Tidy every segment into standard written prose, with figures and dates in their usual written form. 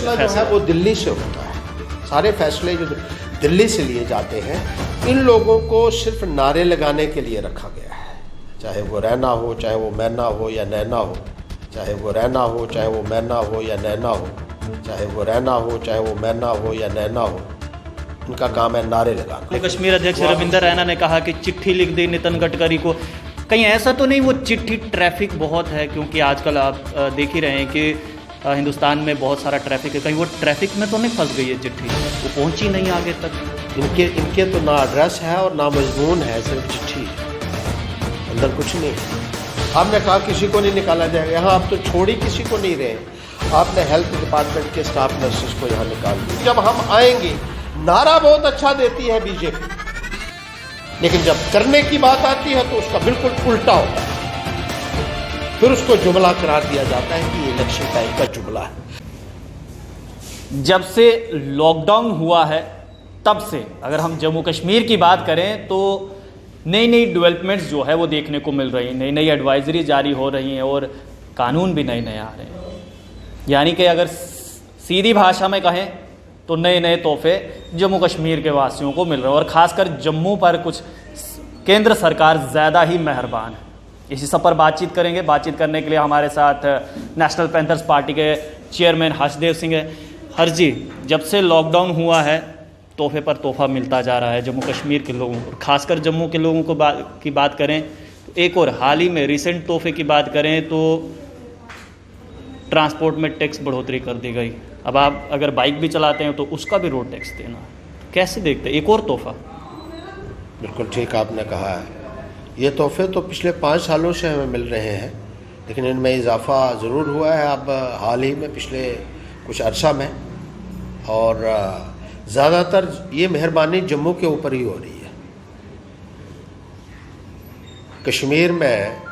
फैसला जो है वो दिल्ली से होता है। सारे फैसले जो दिल्ली से लिए जाते हैं, इन लोगों को सिर्फ नारे लगाने के लिए रखा गया है। चाहे वो रहना हो, चाहे वो मैना हो या नैना हो, चाहे वो रहना हो, चाहे वो मैना हो या नैना हो, चाहे वो रहना हो, चाहे वो मैना हो या नैना हो, उनका काम है नारे लगाना। कश्मीर अध्यक्ष रविंदर रैना ने कहा कि चिट्ठी लिख दी नितिन गडकरी को। कहीं ऐसा तो नहीं वो चिट्ठी, ट्रैफिक बहुत है, क्योंकि आजकल आप देख ही रहे हैं कि हिंदुस्तान में बहुत सारा ट्रैफिक है, कहीं वो ट्रैफिक में तो नहीं फंस गई है चिट्ठी, वो पहुंची नहीं आगे तक। इनके तो ना एड्रेस है और ना मजमून है, सिर्फ चिट्ठी, अंदर कुछ नहीं। आपने कहा किसी को नहीं निकाला जाएगा, यहाँ आप तो छोड़ ही किसी को नहीं रहे। आपने हेल्थ डिपार्टमेंट के स्टाफ नर्सेस को यहाँ निकाल दिया। जब हम आएंगे, नारा बहुत अच्छा देती है बीजेपी, लेकिन जब करने की बात आती है तो उसका बिल्कुल उल्टा होता है। फिर उसको जुमला करार दिया जाता है कि इलेक्शन टाइम का जुमला है। जब से लॉकडाउन हुआ है तब से अगर हम जम्मू कश्मीर की बात करें तो नई नई डेवलपमेंट्स जो है वो देखने को मिल रही हैं, नई नई एडवाइजरी जारी हो रही हैं और कानून भी नए नए आ रहे हैं। यानी कि अगर सीधी भाषा में कहें तो नए नए तोहफे जम्मू कश्मीर के वासियों को मिल रहे हैं और ख़ासकर जम्मू पर कुछ केंद्र सरकार ज़्यादा ही मेहरबान है। इसी सब पर बातचीत करेंगे। बातचीत करने के लिए हमारे साथ नेशनल पैंथर्स पार्टी के चेयरमैन हर्षदेव सिंह है। हर्ष जी, जब से लॉकडाउन हुआ है तोहफे पर तोहफा मिलता जा रहा है जम्मू कश्मीर के लोगों को, खासकर जम्मू के लोगों को की बात करें तो एक और हाल ही में रिसेंट तोहफे की बात करें तो ट्रांसपोर्ट में टैक्स बढ़ोतरी कर दी गई। अब आप अगर बाइक भी चलाते हैं तो उसका भी रोड टैक्स देना, कैसे देखते हैं एक और तोहफा? बिल्कुल ठीक आपने कहा है। ये तोहफे तो पिछले 5 सालों से हमें मिल रहे हैं, लेकिन इनमें इजाफा ज़रूर हुआ है अब हाल ही में, पिछले कुछ अरसा में। और ज़्यादातर ये मेहरबानी जम्मू के ऊपर ही हो रही है। कश्मीर में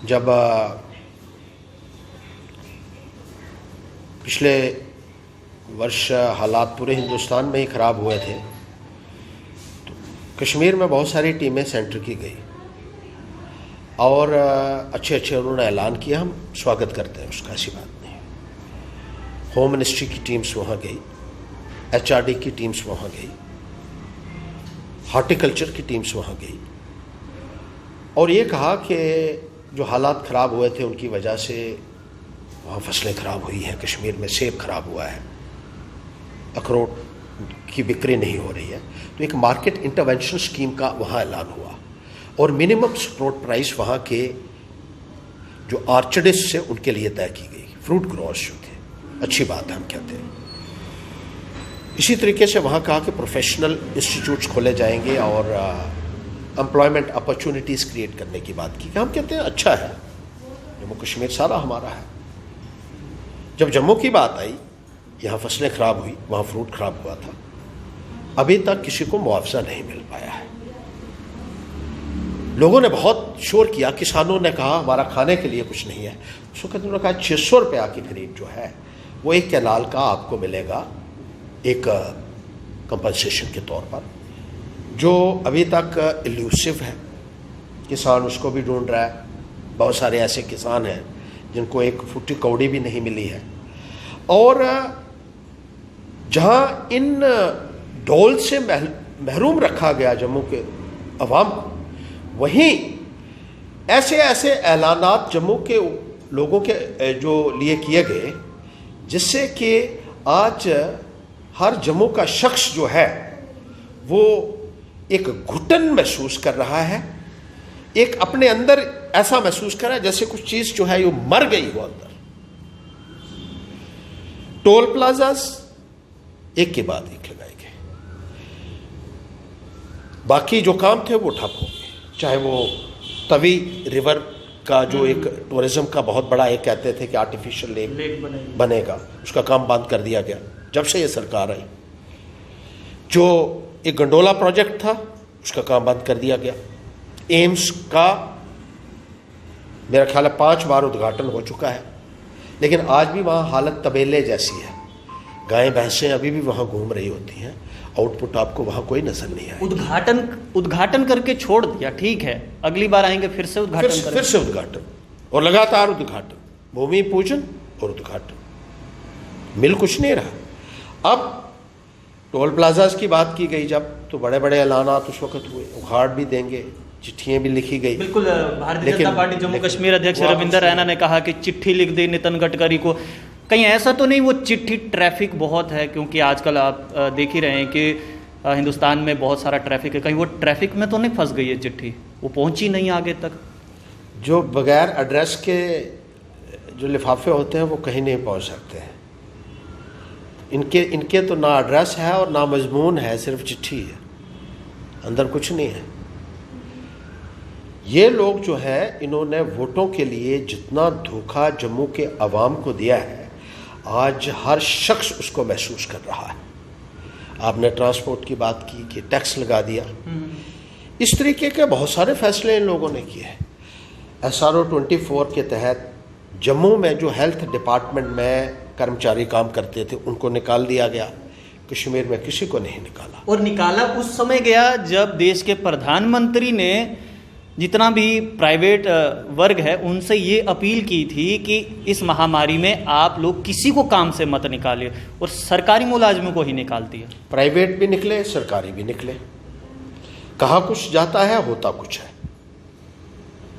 जब पिछले वर्ष हालात पूरे हिंदुस्तान में ही ख़राब हुए थे, तो कश्मीर में बहुत सारी टीमें सेंटर की गई और अच्छे उन्होंने ऐलान किया। हम स्वागत करते हैं उसका, ऐसी बात नहीं। होम मिनिस्ट्री की टीम्स वहाँ गई, HRD की टीम्स वहाँ गई, हॉर्टिकल्चर की टीम्स वहाँ गई और ये कहा कि जो हालात ख़राब हुए थे उनकी वजह से वहाँ फसलें ख़राब हुई हैं। कश्मीर में सेब ख़राब हुआ है, अखरोट की बिक्री नहीं हो रही है, तो एक मार्केट इंटरवेंशन स्कीम का वहाँ ऐलान हुआ और मिनिमम सपोर्ट प्राइस वहाँ के जो आर्चर्डिस्ट से उनके लिए तय की गई, फ्रूट ग्रोअर्स जो थे। अच्छी बात है, हम कहते हैं। इसी तरीके से वहाँ कहा कि प्रोफेशनल इंस्टीट्यूट्स खोले जाएंगे और एम्प्लॉयमेंट अपॉर्चुनिटीज़ क्रिएट करने की बात की। हम कहते हैं अच्छा है, जम्मू कश्मीर सारा हमारा है। जब जम्मू की बात आई, यहाँ फसलें ख़राब हुई, वहाँ फ्रूट ख़राब हुआ था, अभी तक किसी को मुआवजा नहीं मिल पाया है। लोगों ने बहुत शोर किया, किसानों ने कहा हमारा खाने के लिए कुछ नहीं है। उस वक्त उन्होंने कहा 600 रुपया के करीब जो है वो एक कैनाल का आपको मिलेगा एक कंपनसेशन के तौर पर, जो अभी तक इल्यूसिव है। किसान उसको भी ढूंढ रहा है। बहुत सारे ऐसे किसान हैं जिनको एक फुटी कौड़ी भी नहीं मिली है। और जहाँ इन डोल से महरूम रखा गया जम्मू के अवाम को, वहीं ऐसे ऐसे ऐलानात जम्मू के लोगों के जो लिए किए गए, जिससे कि आज हर जम्मू का शख्स जो है वो एक घुटन महसूस कर रहा है, एक अपने अंदर ऐसा महसूस कर रहा है जैसे कुछ चीज़ जो है वो मर गई हो अंदर। टोल प्लाजास एक के बाद एक लगाए गए, बाकी जो काम थे वो ठप हो गए। चाहे वो तवी रिवर का जो एक टूरिज्म का बहुत बड़ा एक कहते थे कि आर्टिफिशियल लेक बनेगा, उसका काम बंद कर दिया गया जब से ये सरकार आई। जो एक गंडोला प्रोजेक्ट था उसका काम बंद कर दिया गया। एम्स का मेरा ख्याल है 5 बार उद्घाटन हो चुका है, लेकिन आज भी वहाँ हालत तबेले जैसी है। गायें भैंसें अभी भी वहाँ घूम रही होती हैं, आउटपुट आपको वहाँ कोई नजर नहीं आएगा। उद्घाटन करके छोड़ दिया, ठीक है, अगली बार आएंगे फिर से उद्घाटन फिर से उद्घाटन और लगातार उद्घाटन, भूमि पूजन और उद्घाटन। मिल कुछ नहीं रहा। अब टोल प्लाजाज की बात की गई जब, तो बड़े बड़े ऐलानात उस वक्त हुए, उखाड़ भी देंगे, चिट्ठियाँ भी लिखी गई। बिल्कुल, भारतीय जनता पार्टी जम्मू कश्मीर अध्यक्ष रविंदर रैना ने कहा कि चिट्ठी लिख दी नितिन गडकरी को। कहीं ऐसा तो नहीं वो चिट्ठी ट्रैफिक बहुत है, क्योंकि आजकल आप देख ही रहे हैं कि हिंदुस्तान में बहुत सारा ट्रैफिक है, कहीं वो ट्रैफिक में तो नहीं फंस गई है चिट्ठी, वो पहुंची नहीं आगे तक? जो बगैर एड्रेस के जो लिफाफे होते हैं वो कहीं नहीं पहुंच सकते हैं। इनके तो ना एड्रेस है और ना मजमून है, सिर्फ चिट्ठी है, अंदर कुछ नहीं है। ये लोग जो है, इन्होंने वोटों के लिए जितना धोखा जम्मू के अवाम को दिया है, आज हर शख्स उसको महसूस कर रहा है। आपने ट्रांसपोर्ट की बात की कि टैक्स लगा दिया, इस तरीके के बहुत सारे फैसले इन लोगों ने किए हैं। SRO 24 के तहत जम्मू में जो हेल्थ डिपार्टमेंट में कर्मचारी काम करते थे उनको निकाल दिया गया, कश्मीर में किसी को नहीं निकाला। और निकाला उस समय गया जब देश के प्रधानमंत्री ने जितना भी प्राइवेट वर्ग है उनसे ये अपील की थी कि इस महामारी में आप लोग किसी को काम से मत निकालिए, और सरकारी मुलाजिमों को ही निकाल दिया। प्राइवेट भी निकले, सरकारी भी निकले, कहा कुछ जाता है, होता कुछ है।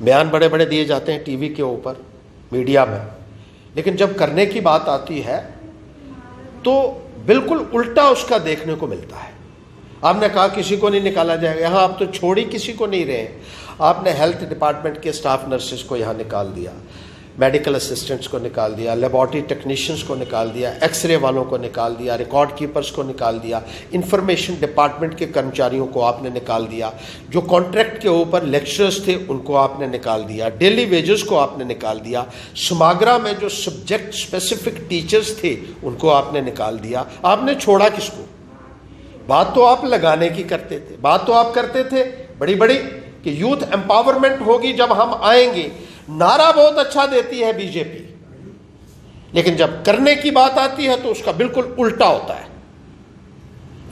बयान बड़े बड़े दिए जाते हैं टीवी के ऊपर, मीडिया में, लेकिन जब करने की बात आती है तो बिल्कुल उल्टा उसका देखने को मिलता है। आपने कहा किसी को नहीं निकाला जाएगा, यहाँ आप तो छोड़ ही किसी को नहीं रहे। आपने हेल्थ डिपार्टमेंट के स्टाफ नर्सेस को यहाँ निकाल दिया, मेडिकल असिस्टेंट्स को निकाल दिया, लेबॉरेटरी टेक्नीशियंस को निकाल दिया, एक्सरे वालों को निकाल दिया, रिकॉर्ड कीपर्स को निकाल दिया, इंफॉर्मेशन डिपार्टमेंट के कर्मचारियों को आपने निकाल दिया, जो कॉन्ट्रैक्ट के ऊपर लेक्चरर्स थे उनको आपने निकाल दिया, डेली वेजेस को आपने निकाल दिया, समाग्रा में जो सब्जेक्ट स्पेसिफिक टीचर्स थे उनको आपने निकाल दिया। आपने छोड़ा किसको? बात तो आप लगाने की करते थे, बात तो आप करते थे बड़ी बड़ी कि यूथ एम्पावरमेंट होगी जब हम आएंगे। नारा बहुत अच्छा देती है बीजेपी, लेकिन जब करने की बात आती है तो उसका बिल्कुल उल्टा होता है।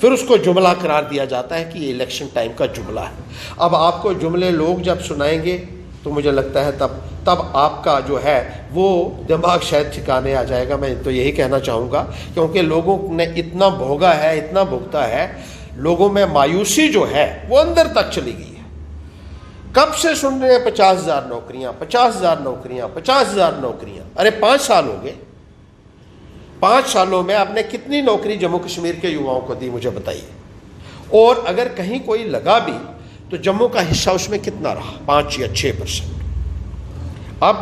फिर उसको जुमला करार दिया जाता है कि ये इलेक्शन टाइम का जुमला है। अब आपको जुमले लोग जब सुनाएंगे तो मुझे लगता है तब आपका जो है वो दिमाग शायद ठिकाने आ जाएगा। मैं तो यही कहना चाहूँगा, क्योंकि लोगों ने इतना भोगा है, इतना भुगता है, लोगों में मायूसी जो है वो अंदर तक चली गई है। कब से सुन रहे हैं 50,000 नौकरियां, 50,000 नौकरियां, 50,000 नौकरियां। अरे 5 साल हो गए, 5 सालों में आपने कितनी नौकरी जम्मू कश्मीर के युवाओं को दी, मुझे बताइए। और अगर कहीं कोई लगा भी तो जम्मू का हिस्सा उसमें कितना रहा? 5 या 6%। अब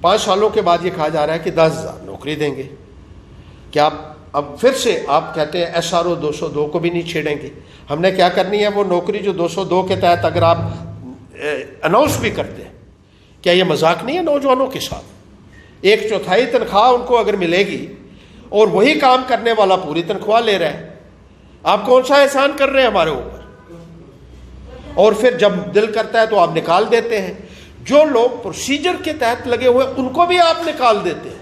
5 सालों के बाद ये कहा जा रहा है कि 10,000 नौकरी देंगे। क्या अब फिर से आप कहते हैं SRO 202 को भी नहीं छेड़ेंगे? हमने क्या करनी है? वो नौकरी जो 202 के तहत अगर आप अनाउंस भी करते हैं, क्या ये मजाक नहीं है नौजवानों के साथ? 1/4 तनख्वाह उनको अगर मिलेगी और वही काम करने वाला पूरी तनख्वाह ले रहा है, आप कौन सा एहसान कर रहे हैं हमारे ऊपर? और फिर जब दिल करता है तो आप निकाल देते हैं। जो लोग प्रोसीजर के तहत लगे हुए उनको भी आप निकाल देते हैं।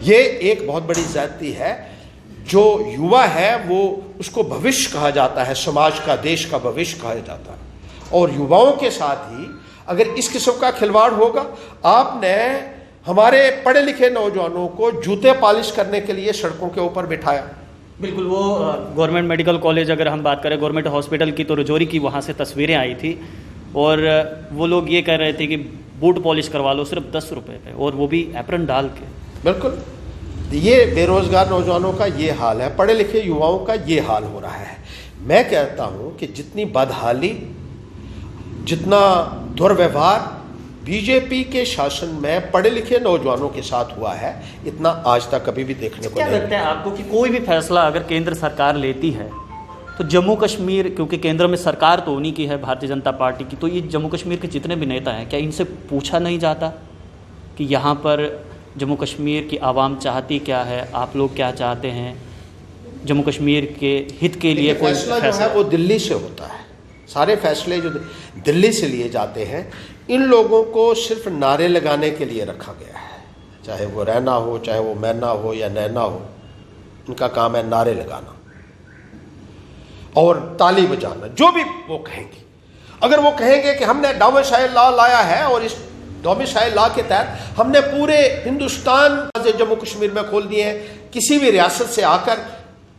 ये एक बहुत बड़ी ज्यादती है। जो युवा है वो उसको भविष्य कहा जाता है, समाज का, देश का भविष्य कहा जाता है, और युवाओं के साथ ही अगर इस किस्म का खिलवाड़ होगा, आपने हमारे पढ़े लिखे नौजवानों को जूते पॉलिश करने के लिए सड़कों के ऊपर बिठाया। बिल्कुल, वो गवर्नमेंट मेडिकल कॉलेज अगर हम बात करें, गवर्नमेंट हॉस्पिटल की, तो रजौरी की वहाँ से तस्वीरें आई थी और वो लोग ये कह रहे थे कि बूट पॉलिश करवा लो सिर्फ 10 रुपये पे, और वो भी एप्रन डाल के। बिल्कुल, ये बेरोजगार नौजवानों का ये हाल है, पढ़े लिखे युवाओं का ये हाल हो रहा है। मैं कहता हूँ कि जितनी बदहाली, जितना दुर्व्यवहार बीजेपी के शासन में पढ़े लिखे नौजवानों के साथ हुआ है, इतना आज तक कभी भी देखने को नहीं। क्या लगता है आपको कि कोई भी फैसला अगर केंद्र सरकार लेती है तो जम्मू कश्मीर, क्योंकि केंद्र में सरकार तो उन्हीं की है, भारतीय जनता पार्टी की, तो ये जम्मू कश्मीर के जितने भी नेता हैं, क्या इनसे पूछा नहीं जाता कि यहाँ पर जम्मू कश्मीर की आवाम चाहती क्या है, आप लोग क्या चाहते हैं, जम्मू कश्मीर के हित के लिए कोई फैसला जो है वो दिल्ली से होता है। सारे फैसले जो दिल्ली से लिए जाते हैं, इन लोगों को सिर्फ नारे लगाने के लिए रखा गया है। चाहे वो रहना हो, चाहे वो मैना हो या नैना हो, इनका काम है नारे लगाना और ताली बजाना, जो भी वो कहेंगे। अगर वो कहेंगे कि हमने डावे शाह ला लाया है और इस डोमिसाइल लॉ के तहत हमने पूरे हिंदुस्तान से जम्मू कश्मीर में खोल दिए हैं। किसी भी रियासत से आकर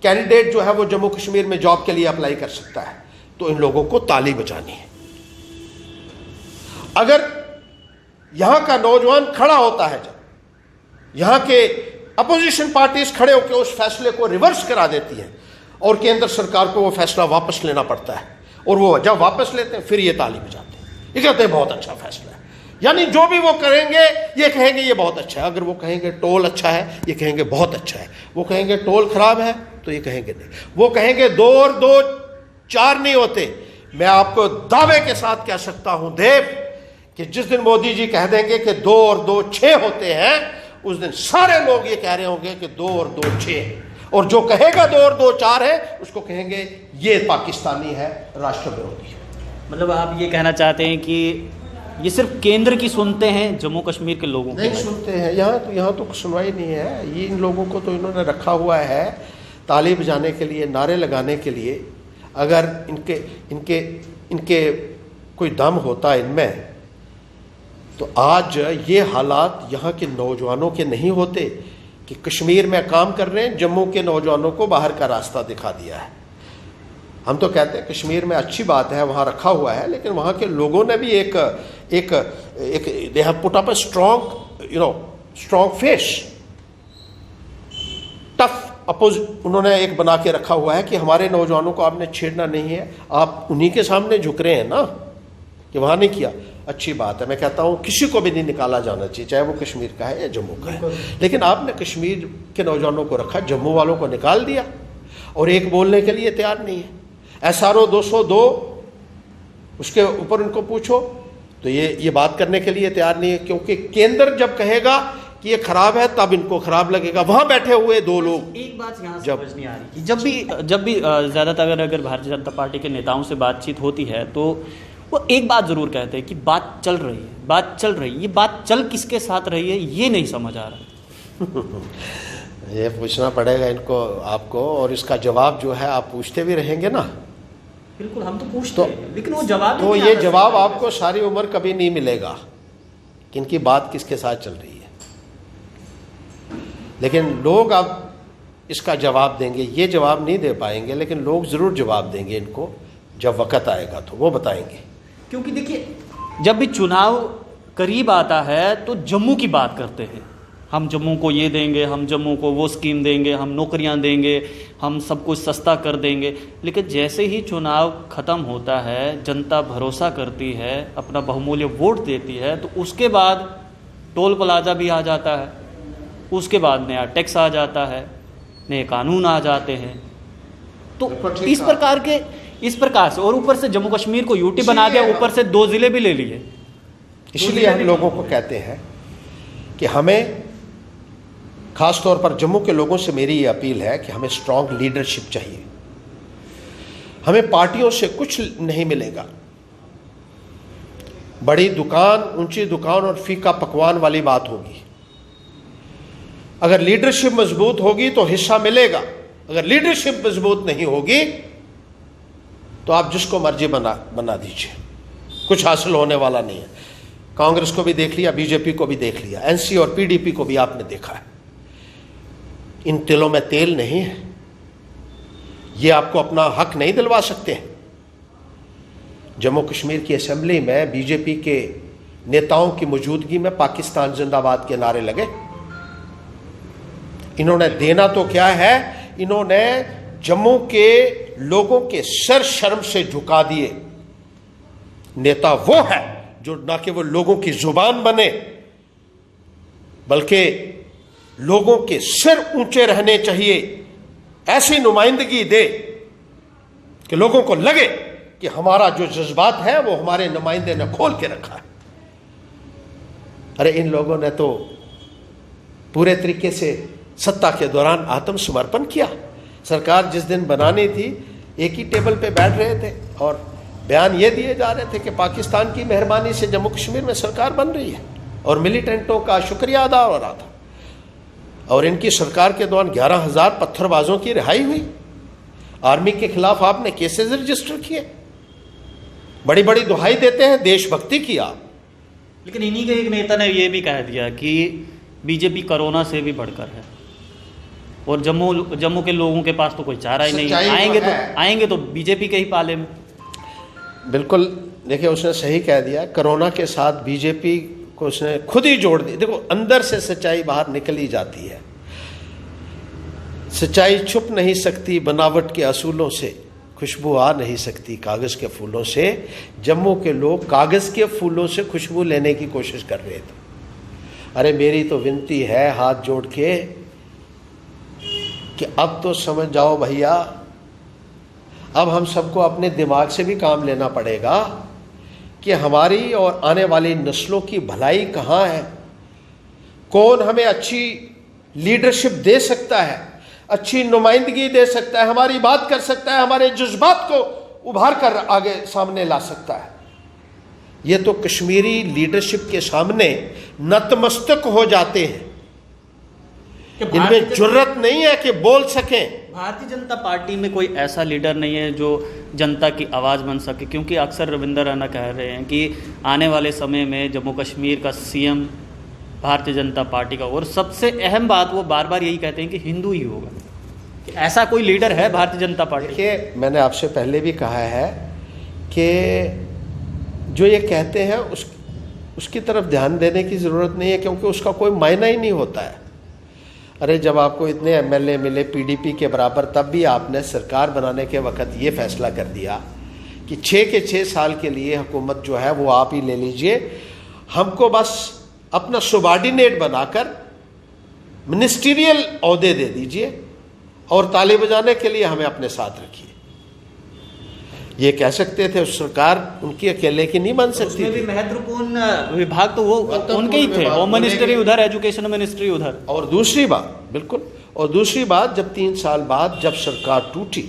कैंडिडेट जो है वो जम्मू कश्मीर में जॉब के लिए अप्लाई कर सकता है। तो इन लोगों को ताली बजानी है। अगर यहां का नौजवान खड़ा होता है, जब यहां के अपोजिशन पार्टीज खड़े होकर उस फैसले को रिवर्स करा देती हैं और केंद्र सरकार को वो फैसला वापस लेना पड़ता है, और वो जब वापस लेते हैं फिर ये ताली बजाते हैं, ये कहते हैं बहुत अच्छा फैसला है। यानी जो भी वो करेंगे ये कहेंगे ये बहुत अच्छा है। अगर वो कहेंगे टोल अच्छा है, ये कहेंगे बहुत अच्छा है। वो कहेंगे टोल खराब है, तो ये कहेंगे नहीं। वो कहेंगे 2 और 2 4 नहीं होते। मैं आपको दावे के साथ कह सकता हूं देव कि जिस दिन मोदी जी कह देंगे कि 2 और 2 6 होते हैं, उस दिन सारे लोग ये कह रहे होंगे कि 2 और 2 6 है। और जो कहेगा 2 और 2 4 है, उसको कहेंगे ये पाकिस्तानी है, राष्ट्र विरोधी है। मतलब आप ये कहना चाहते हैं कि ये सिर्फ केंद्र की सुनते हैं, जम्मू कश्मीर के लोगों नहीं सुनते हैं। यहाँ तो सुनवाई नहीं है। ये इन लोगों को तो इन्होंने रखा हुआ है ताली बजाने के लिए, नारे लगाने के लिए। अगर इनके कोई दम होता इनमें, तो आज ये हालात यहाँ के नौजवानों के नहीं होते कि कश्मीर में काम कर रहे हैं, जम्मू के नौजवानों को बाहर का रास्ता दिखा दिया है। हम तो कहते हैं कश्मीर में अच्छी बात है, वहाँ रखा हुआ है, लेकिन वहाँ के लोगों ने भी एक they have put up a strong face, tough oppose उन्होंने एक बना के रखा हुआ है कि हमारे नौजवानों को आपने छेड़ना नहीं है। आप उन्हीं के सामने झुक रहे हैं ना कि वहाँ नहीं किया। अच्छी बात है। मैं कहता हूँ किसी को भी नहीं निकाला जाना चाहिए, चाहे वो कश्मीर का है या जम्मू का है। लेकिन आपने कश्मीर के नौजवानों को रखा, जम्मू वालों को निकाल दिया, और एक बोलने के लिए तैयार नहीं है। SRO 202 उसके ऊपर उनको पूछो तो ये बात करने के लिए तैयार नहीं है, क्योंकि केंद्र जब कहेगा कि ये खराब है तब इनको खराब लगेगा। वहां बैठे हुए 2 लोग। एक बात यहाँ समझ नहीं आ रही कि जब भी ज़्यादातर अगर भारतीय जनता पार्टी के नेताओं से बातचीत होती है तो वो एक बात ज़रूर कहते हैं कि बात चल रही है। ये बात चल किसके साथ रही है ये नहीं समझ आ रहा। ये पूछना पड़ेगा इनको, आपको, और इसका जवाब जो है आप पूछते भी रहेंगे ना। बिल्कुल, हम तो पूछते हैं, लेकिन वो जवाब तो ये जवाब आपको सारी उम्र कभी नहीं मिलेगा कि इनकी बात किसके साथ चल रही है। लेकिन लोग अब इसका जवाब देंगे। ये जवाब नहीं दे पाएंगे, लेकिन लोग ज़रूर जवाब देंगे इनको, जब वक़्त आएगा तो वो बताएंगे। क्योंकि देखिए, जब भी चुनाव करीब आता है तो जम्मू की बात करते हैं। हम जम्मू को ये देंगे, हम जम्मू को वो स्कीम देंगे, हम नौकरियां देंगे, हम सब कुछ सस्ता कर देंगे। लेकिन जैसे ही चुनाव ख़त्म होता है, जनता भरोसा करती है, अपना बहुमूल्य वोट देती है, तो उसके बाद टोल प्लाजा भी आ जाता है, उसके बाद नया टैक्स आ जाता है, नए कानून आ जाते हैं। तो इस प्रकार से, और ऊपर से जम्मू कश्मीर को यूटी बना दिया, ऊपर से 2 ज़िले भी ले लिए। इसलिए हम लोगों को कहते हैं कि हमें, खास तौर पर जम्मू के लोगों से मेरी ये अपील है कि हमें स्ट्रॉन्ग लीडरशिप चाहिए। हमें पार्टियों से कुछ नहीं मिलेगा। बड़ी दुकान, ऊंची दुकान और फीका पकवान वाली बात होगी। अगर लीडरशिप मजबूत होगी तो हिस्सा मिलेगा। अगर लीडरशिप मजबूत नहीं होगी तो आप जिसको मर्जी बना दीजिए, कुछ हासिल होने वाला नहीं है। कांग्रेस को भी देख लिया, बीजेपी को भी देख लिया, एनसी और पीडीपी को भी आपने देखा है। इन तिलों में तेल नहीं है। ये आपको अपना हक नहीं दिलवा सकते। जम्मू कश्मीर की असेंबली में बीजेपी के नेताओं की मौजूदगी में पाकिस्तान जिंदाबाद के नारे लगे। इन्होंने देना तो क्या है, इन्होंने जम्मू के लोगों के सर शर्म से झुका दिए। नेता वो है जो ना केवल लोगों की जुबान बने, बल्कि लोगों के सिर ऊंचे रहने चाहिए। ऐसी नुमाइंदगी दे कि लोगों को लगे कि हमारा जो जज्बात है वो हमारे नुमाइंदे ने खोल के रखा है। अरे इन लोगों ने तो पूरे तरीके से सत्ता के दौरान आत्मसमर्पण किया। सरकार जिस दिन बनानी थी, एक ही टेबल पे बैठ रहे थे और बयान ये दिए जा रहे थे कि पाकिस्तान की मेहरबानी से जम्मू कश्मीर में सरकार बन रही है और मिलिटेंटों का शुक्रिया अदा हो रहा था। और इनकी सरकार के दौरान 11,000 पत्थरबाजों की रिहाई हुई। आर्मी के खिलाफ आपने केसेस रजिस्टर किए। बड़ी बड़ी दुहाई देते हैं देशभक्ति की आप, लेकिन इन्हीं के एक नेता ने ये भी कह दिया कि बीजेपी कोरोना से भी बढ़कर है और जम्मू के लोगों के पास तो कोई चारा ही नहीं है, आएंगे तो बीजेपी के ही पाले में। बिल्कुल, देखिए उसने सही कह दिया, कोरोना के साथ बीजेपी को उसने खुद ही जोड़ दी। देखो अंदर से सच्चाई बाहर निकल ही जाती है, सच्चाई छुप नहीं सकती बनावट के असूलों से, खुशबू आ नहीं सकती कागज़ के फूलों से। जम्मू के लोग कागज़ के फूलों से खुशबू लेने की कोशिश कर रहे थे। अरे मेरी तो विनती है हाथ जोड़ के कि अब तो समझ जाओ भैया, अब हम सबको अपने दिमाग से भी काम लेना पड़ेगा कि हमारी और आने वाली नस्लों की भलाई कहाँ है। कौन हमें अच्छी लीडरशिप दे सकता है, अच्छी नुमाइंदगी दे सकता है, हमारी बात कर सकता है, हमारे जज्बात को उभार कर आगे सामने ला सकता है। ये तो कश्मीरी लीडरशिप के सामने नतमस्तक हो जाते हैं, इनमें जुर्रत नहीं है कि बोल सकें। भारतीय जनता पार्टी में कोई ऐसा लीडर नहीं है जो जनता की आवाज़ बन सके, क्योंकि अक्सर रविंदर रैना कह रहे हैं कि आने वाले समय में जम्मू कश्मीर का सीएम भारतीय जनता पार्टी का, और सबसे अहम बात वो बार बार यही कहते हैं कि हिंदू ही होगा। कि ऐसा कोई लीडर है भारतीय जनता पार्टी? देखिए मैंने आपसे पहले भी कहा है कि जो ये कहते हैं उसकी तरफ ध्यान देने की ज़रूरत नहीं है, क्योंकि उसका कोई मायना ही नहीं होता है। अरे जब आपको इतने एमएलए मिले पीडीपी के बराबर, तब भी आपने सरकार बनाने के वक्त ये फैसला कर दिया कि 6 के 6 साल के लिए हुकूमत जो है वो आप ही ले लीजिए, हमको बस अपना सुबार्डिनेट बनाकर मिनिस्ट्रियल ओहदे दे दीजिए और ताली बजाने के लिए हमें अपने साथ रखिए। ये कह सकते थे, सरकार उनकी अकेले की नहीं बन सकती। उसमें भी महत्वपूर्ण विभाग तो वो उनके ही थे, होम मिनिस्ट्री उधर, एजुकेशन मिनिस्ट्री उधर। और दूसरी बात, बिल्कुल, और दूसरी बात, जब 3 साल बाद जब सरकार टूटी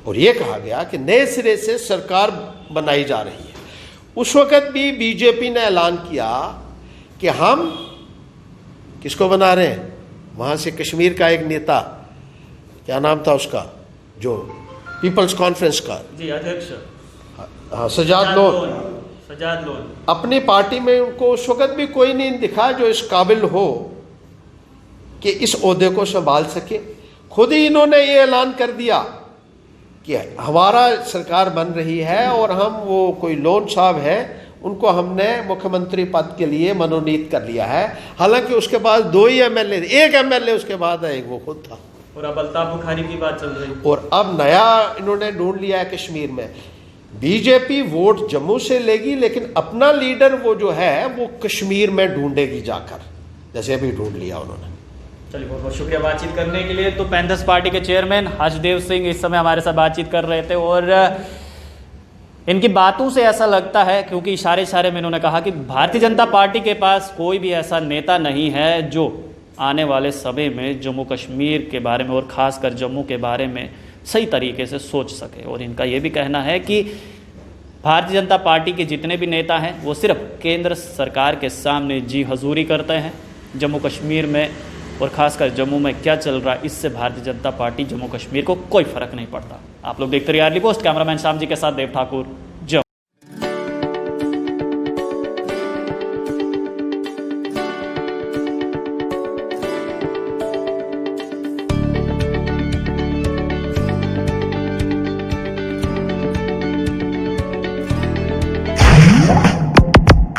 और ये कहा गया कि नए सिरे से सरकार बनाई जा रही है, उस वक्त भी बीजेपी ने ऐलान किया कि हम किसको बना रहे हैं। वहाँ से कश्मीर का एक नेता, क्या नाम था उसका, जो पीपल्स कॉन्फ्रेंस का जी अध्यक्ष, हाँ सजाद लोन, अपनी पार्टी में उनको उस वक्त भी कोई नहीं दिखा जो इस काबिल हो कि इस ओहदे को संभाल सके। खुद ही इन्होंने ये ऐलान कर दिया कि हमारा सरकार बन रही है और हम, वो कोई लोन साहब है, उनको हमने मुख्यमंत्री पद के लिए मनोनीत कर लिया है। हालांकि उसके पास 2 ही एमएलए, एक एमएलए उसके बाद है, एक वो खुद था। और अब अल्ताफ बुखारी की बात चल रही है। और अब नया इन्होंने ढूंढ लिया है कश्मीर में। बीजेपी वोट जम्मू से लेगी, लेकिन अपना लीडर वो जो है वो कश्मीर में ढूंढेगी जाकर, जैसे अभी ढूंढ लिया उन्होंने। चलिए, बहुत बहुत शुक्रिया बातचीत करने के लिए। तो पैंथर्स पार्टी के चेयरमैन हर्षदेव सिंह इस समय हमारे साथ बातचीत कर रहे थे और इनकी बातों से ऐसा लगता है, क्योंकि इशारे में इन्होंने कहा कि भारतीय जनता पार्टी के पास कोई भी ऐसा नेता नहीं है जो आने वाले समय में जम्मू कश्मीर के बारे में और ख़ासकर जम्मू के बारे में सही तरीके से सोच सके। और इनका ये भी कहना है कि भारतीय जनता पार्टी के जितने भी नेता हैं वो सिर्फ केंद्र सरकार के सामने जी हजूरी करते हैं। जम्मू कश्मीर में और ख़ासकर जम्मू में क्या चल रहा है, इससे भारतीय जनता पार्टी जम्मू कश्मीर को कोई फ़र्क नहीं पड़ता। आप लोग देखते रहिए early post. Cameraman Shyam ji के साथ देव ठाकुर।